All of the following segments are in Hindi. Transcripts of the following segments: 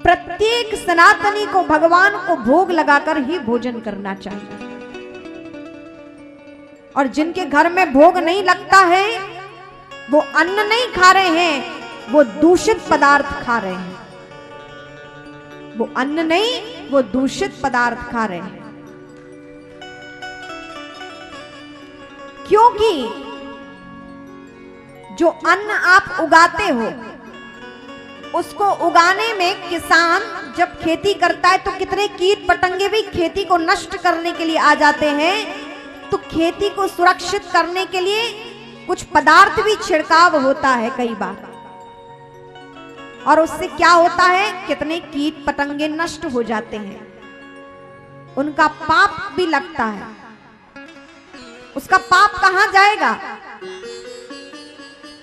प्रत्येक सनातनी को भगवान को भोग लगाकर ही भोजन करना चाहिए। और जिनके घर में भोग नहीं लगता है वो अन्न नहीं खा रहे हैं, वो दूषित पदार्थ खा रहे हैं। वो अन्न नहीं, वो दूषित पदार्थ खा रहे हैं। क्योंकि जो अन्न आप उगाते हो, उसको उगाने में किसान जब खेती करता है तो कितने कीट पतंगे भी खेती को नष्ट करने के लिए आ जाते हैं। तो खेती को सुरक्षित करने के लिए कुछ पदार्थ भी छिड़काव होता है कई बार, और उससे क्या होता है, कितने कीट पतंगे नष्ट हो जाते हैं, उनका पाप भी लगता है। उसका पाप कहां जाएगा?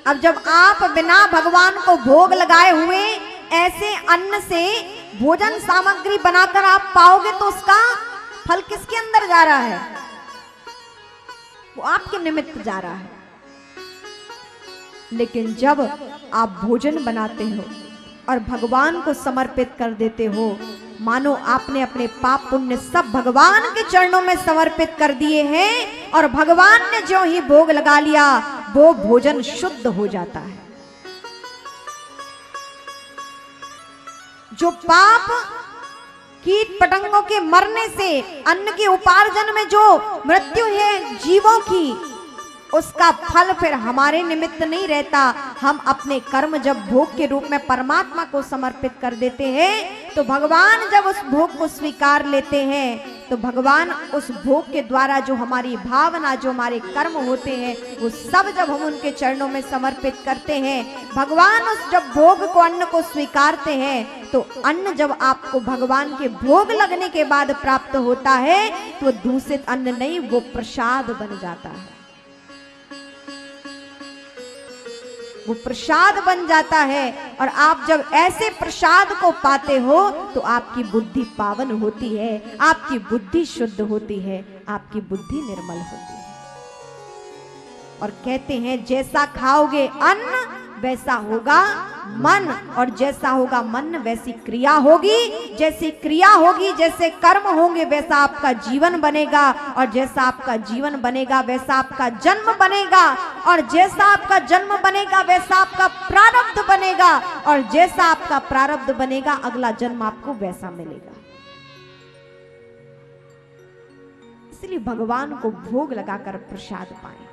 अब जब आप बिना भगवान को भोग लगाए हुए ऐसे अन्न से भोजन सामग्री बनाकर आप पाओगे तो उसका फल किसके अंदर जा रहा है? वो आपके निमित्त जा रहा है। लेकिन जब आप भोजन बनाते हो और भगवान को समर्पित कर देते हो, मानो आपने अपने पाप पुण्य सब भगवान के चरणों में समर्पित कर दिए हैं, और भगवान ने जो ही भोग लगा लिया वो भोजन शुद्ध हो जाता है। जो पाप कीट पतंगों के मरने से, अन्न के उपार्जन में जो मृत्यु है जीवों की, उसका फल फिर हमारे निमित्त नहीं रहता। हम अपने कर्म जब भोग के रूप में परमात्मा को समर्पित कर देते हैं तो भगवान जब उस भोग को स्वीकार लेते हैं तो भगवान उस भोग के द्वारा जो हमारी भावना, जो हमारे कर्म होते हैं, वो सब जब हम उनके चरणों में समर्पित करते हैं, भगवान उस जब भोग को, अन्न को स्वीकारते हैं, तो अन्न जब आपको भगवान के भोग लगने के बाद प्राप्त होता है तो दूषित अन्न नहीं, वो प्रसाद बन जाता है। वो प्रसाद बन जाता है। और आप जब ऐसे प्रसाद को पाते हो तो आपकी बुद्धि पावन होती है, आपकी बुद्धि शुद्ध होती है, आपकी बुद्धि निर्मल होती है। और कहते हैं जैसा खाओगे अन्न वैसा होगा मन, और जैसा होगा मन वैसी क्रिया होगी। जैसी क्रिया होगी, जैसे कर्म होंगे, वैसा आपका जीवन बनेगा, और जैसा आपका जीवन बनेगा वैसा आपका जन्म बनेगा, और जैसा आपका जन्म बनेगा वैसा आपका प्रारब्ध बनेगा, और जैसा आपका प्रारब्ध बनेगा अगला जन्म आपको वैसा मिलेगा। इसलिए भगवान को भोग लगाकर प्रसाद पाएं।